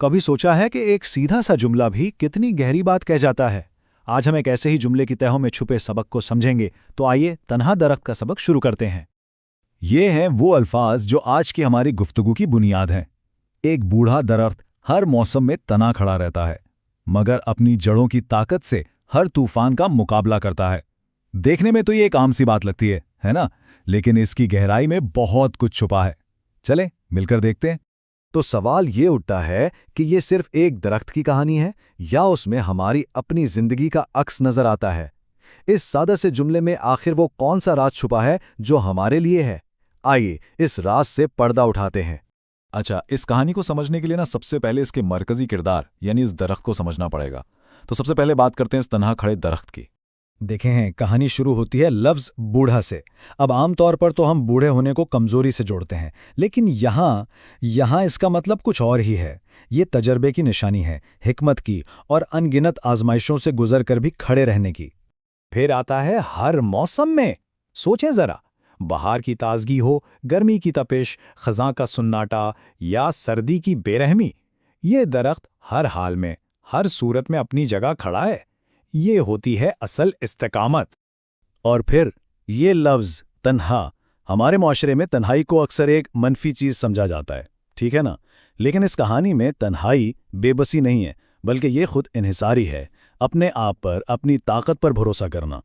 कभी सोचा है कि एक सीधा सा जुमला भी कितनी गहरी बात कह जाता है। आज हम एक ऐसे ही जुमले की तहों में छुपे सबक को समझेंगे, तो आइए तन्हा दरख्त का सबक शुरू करते हैं। ये हैं वो अल्फाज जो आज की हमारी गुफ्तगू की बुनियाद हैं। एक बूढ़ा दरख्त हर मौसम में तना खड़ा रहता है, मगर अपनी जड़ों की ताकत से हर तूफान का मुकाबला करता है। देखने में तो ये एक आम सी बात लगती है ना? लेकिन इसकी गहराई में बहुत कुछ छुपा है। चलें मिलकर देखते हैं। तो सवाल ये उठता है कि ये सिर्फ एक दरख्त की कहानी है या उसमें हमारी अपनी जिंदगी का अक्स नजर आता है। इस सादा से जुमले में आखिर वो कौन सा राज छुपा है जो हमारे लिए है? आइए इस राज से पर्दा उठाते हैं। अच्छा, इस कहानी को समझने के लिए ना सबसे पहले इसके मरकजी किरदार यानी इस दरख्त को समझना पड़ेगा। तो सबसे पहले बात करते हैं इस तन्हा खड़े दरख्त की। देखें हैं, कहानी शुरू होती है लफ्ज़ बूढ़ा से। अब आमतौर पर तो हम बूढ़े होने को कमज़ोरी से जोड़ते हैं, लेकिन यहाँ इसका मतलब कुछ और ही है। ये तजर्बे की निशानी है, हिकमत की और अनगिनत आजमाइशों से गुजर कर भी खड़े रहने की। फिर आता है हर मौसम में। सोचें जरा, बहार की ताजगी हो, गर्मी की तपिश, खज़ां का सुन्नाटा या सर्दी की बेरहमी, ये दरख्त हर हाल में, हर सूरत में अपनी जगह खड़ा है। ये होती है असल इस्तिकामत। और फिर ये लफ्ज़ तन्हा, हमारे माशरे में तन्हाई को अक्सर एक मनफी चीज़ समझा जाता है, ठीक है ना? लेकिन इस कहानी में तन्हाई बेबसी नहीं है, बल्कि ये खुद इन्हिसारी है, अपने आप पर, अपनी ताकत पर भरोसा करना।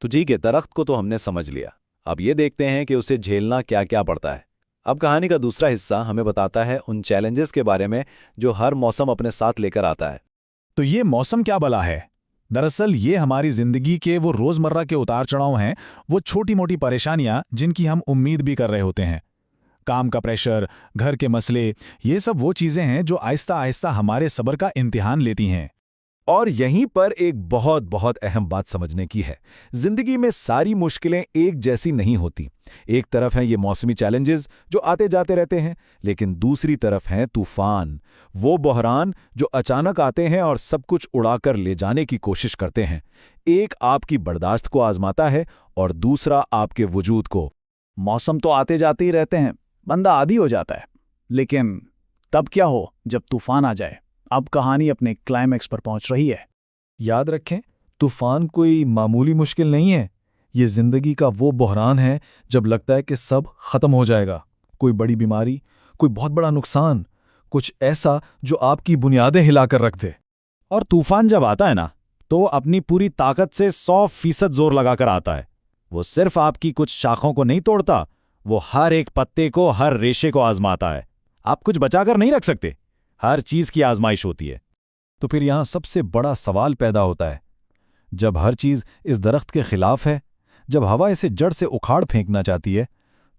तो ठीक है, दरख्त को तो हमने समझ लिया। अब ये देखते हैं कि उसे झेलना क्या क्या पड़ता है। अब कहानी का दूसरा हिस्सा हमें बताता है उन चैलेंजेस के बारे में जो हर मौसम अपने साथ लेकर आता है। तो ये मौसम क्या भला है? दरअसल ये हमारी जिंदगी के वो रोजमर्रा के उतार चढ़ाव हैं, वो छोटी मोटी परेशानियां जिनकी हम उम्मीद भी कर रहे होते हैं। काम का प्रेशर, घर के मसले, ये सब वो चीजें हैं जो आहिस्ता आहिस्ता हमारे सब्र का इम्तिहान लेती हैं। और यहीं पर एक बहुत बहुत अहम बात समझने की है। जिंदगी में सारी मुश्किलें एक जैसी नहीं होती। एक तरफ हैं ये मौसमी चैलेंजेस जो आते जाते रहते हैं, लेकिन दूसरी तरफ हैं तूफान, वो बहरान जो अचानक आते हैं और सब कुछ उड़ाकर ले जाने की कोशिश करते हैं। एक आपकी बर्दाश्त को आजमाता है और दूसरा आपके वजूद को। मौसम तो आते जाते ही रहते हैं, बंदा आदी हो जाता है। लेकिन तब क्या हो जब तूफान आ जाए? अब कहानी अपने क्लाइमैक्स पर पहुंच रही है। याद रखें, तूफान कोई मामूली मुश्किल नहीं है। ये जिंदगी का वो बहरान है जब लगता है कि सब खत्म हो जाएगा। कोई बड़ी बीमारी, कोई बहुत बड़ा नुकसान, कुछ ऐसा जो आपकी बुनियादें हिलाकर रख दे। और तूफान जब आता है ना, तो अपनी पूरी ताकत से 100% जोर लगाकर आता है। वो सिर्फ आपकी कुछ शाखों को नहीं तोड़ता, वो हर एक पत्ते को, हर रेशे को आजमाता है। आप कुछ बचाकर नहीं रख सकते, हर चीज की आजमाइश होती है। तो फिर यहां सबसे बड़ा सवाल पैदा होता है, जब हर चीज इस दरख्त के खिलाफ है, जब हवा इसे जड़ से उखाड़ फेंकना चाहती है,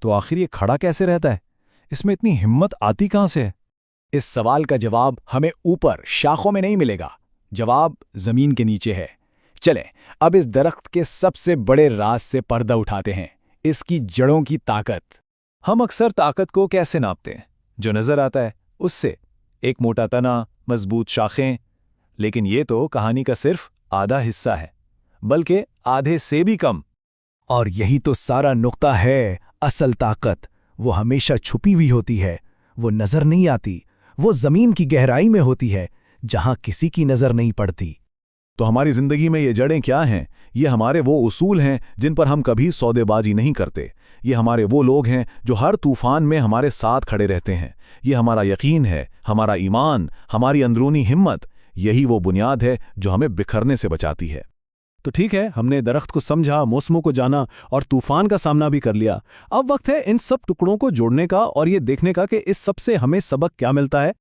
तो आखिर ये खड़ा कैसे रहता है? इसमें इतनी हिम्मत आती कहां से है? इस सवाल का जवाब हमें ऊपर शाखों में नहीं मिलेगा, जवाब जमीन के नीचे है। चलें अब इस दरख्त के सबसे बड़े राज से पर्दा उठाते हैं, इसकी जड़ों की ताकत। हम अक्सर ताकत को कैसे नापते हैं? जो नजर आता है उससे, एक मोटा तना, मजबूत शाखें। लेकिन ये तो कहानी का सिर्फ आधा हिस्सा है, बल्कि आधे से भी कम। और यही तो सारा नुक्ता है। असल ताकत वो हमेशा छुपी हुई होती है, वो नजर नहीं आती, वो जमीन की गहराई में होती है, जहां किसी की नजर नहीं पड़ती। तो हमारी जिंदगी में ये जड़ें क्या हैं? ये हमारे वो उसूल हैं जिन पर हम कभी सौदेबाजी नहीं करते। ये हमारे वो लोग हैं जो हर तूफान में हमारे साथ खड़े रहते हैं। ये हमारा यकीन है, हमारा ईमान, हमारी अंदरूनी हिम्मत। यही वो बुनियाद है जो हमें बिखरने से बचाती है। तो ठीक है, हमने दरख्त को समझा, मौसमों को जाना और तूफान का सामना भी कर लिया। अब वक्त है इन सब टुकड़ों को जोड़ने का और ये देखने का कि इस सब से हमें सबक क्या मिलता है।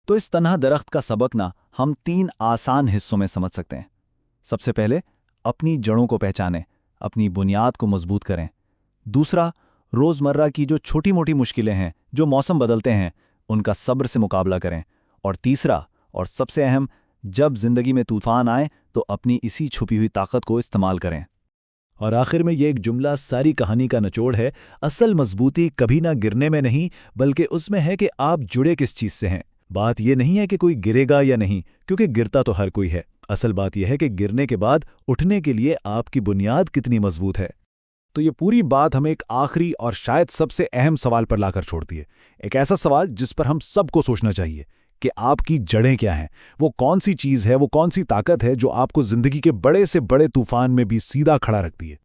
तो इस तन्हा दरख्त का सबक ना हम 3 आसान हिस्सों में समझ सकते हैं। सबसे पहले, अपनी जड़ों को पहचानें, अपनी बुनियाद को मजबूत करें। दूसरा, रोज़मर्रा की जो छोटी मोटी मुश्किलें हैं, जो मौसम बदलते हैं, उनका सब्र से मुकाबला करें। और तीसरा और सबसे अहम, जब जिंदगी में तूफान आए तो अपनी इसी छुपी हुई ताकत को इस्तेमाल करें। और आखिर में ये एक जुमला सारी कहानी का निचोड़ है। असल मजबूती कभी ना गिरने में नहीं, बल्कि उसमें है कि आप जुड़े किस चीज़ से हैं। बात यह नहीं है कि कोई गिरेगा या नहीं, क्योंकि गिरता तो हर कोई है। असल बात यह है कि गिरने के बाद उठने के लिए आपकी बुनियाद कितनी मजबूत है। तो ये पूरी बात हमें एक आखिरी और शायद सबसे अहम सवाल पर लाकर छोड़ती है। एक ऐसा सवाल जिस पर हम सबको सोचना चाहिए। कि आपकी जड़ें क्या हैं, वो कौन सी चीज़ है, वो कौन सी ताकत है जो आपको ज़िंदगी के बड़े से बड़े तूफान में भी सीधा खड़ा रखती है।